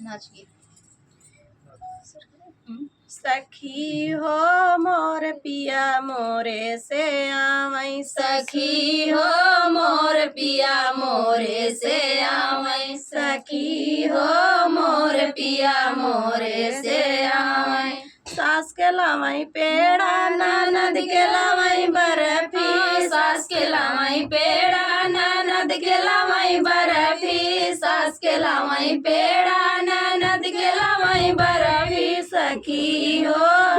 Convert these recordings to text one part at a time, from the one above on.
नाच गीत। सखी हो मोर पिया मोरे से आवई, सखी हो मोर पिया मोरे से आवई, सखी हो मोर पिया मोरे से आवई। सास के लावई पेड़ा ननद के लावई बर्फी, सास के लावई पेड़ा ननद के लावई बर्फी, सास के लावई पेड़ा ननद के लावई बर्फी। सखी हो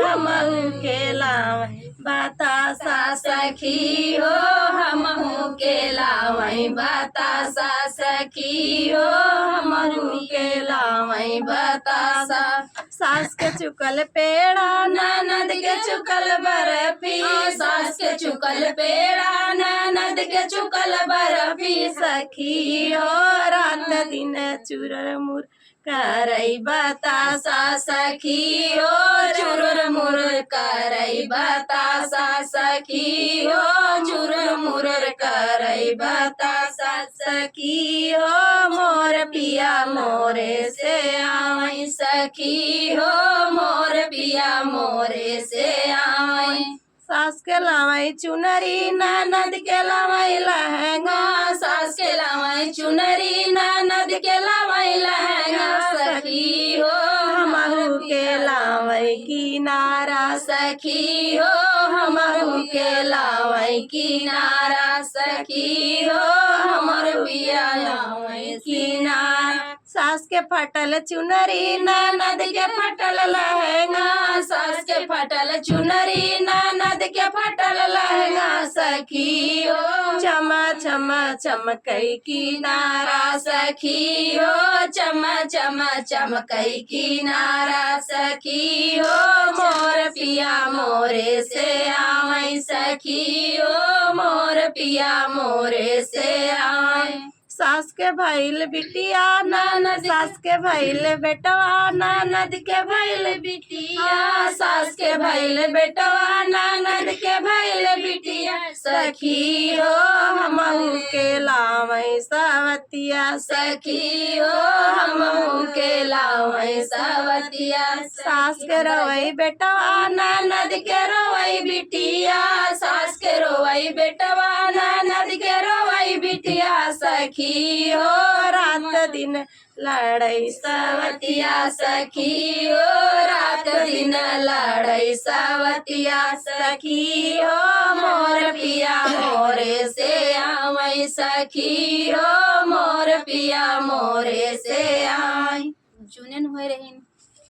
हमहू के लावई बतासा, सखी हो हमहू के लावई बतासा, सखी हो हमहू के लावई बतासा। सास के चुकल पेड़ा ननद के चुकल बर्फी, सास के चुकल पेड़ा ननद के चुकल बर्फी। सखी हो रात दिन चुरर मुर करई बतासा, सखी हो चुरुर मुरुर करई बतासा, सखी हो चुरुर मुरुर करई बतासा। सखी हो मोर पिया मोरे से आवई, सखी हो मोर पिया मोरे से आवई। सास के लावई चुनरी ननद के लावई लहंगा, सास के लावई चुनरी ननद के लावई लहंगा। सखी हो हमहू के लावई किनारा, सखी हो हमहू के लावई किनारा, सखी हो हमर पिया लावई किनारा। सास के फटल चुनरी ननद के फटल लहंगा, सास के फटल चुनरी ननद के फटल लहंगा। सखी हो चमा चमा चमकई किनारा, सखी हो चमा चमा चमकई किनारा। सखी हो मोर पिया मोरे से आवई, सखी हो मोर पिया मोरे से आवई। सास के भइल बिटिया ननद, सास के भइल बेटवा ननद के भइल बिटिया, सास के भइल बेटवा ननद के भइल बिटिया। सखी हो हमहू के लावई सवतिया, सखी हो हमहू के लावई सवतिया। सास के रोवई बेटवा ननद के रोवई बिटिया, सास के रोवई बेटवा ननद के रोवई बिटिया। सखी हो रात दिन लड़ई सवतिया, सखी हो रात दिन लड़ई सवतिया। सखी हो मोर पिया मोरे से आवई, सखी हो मोर पिया मोरे से आवई। जुनन होय रहीन।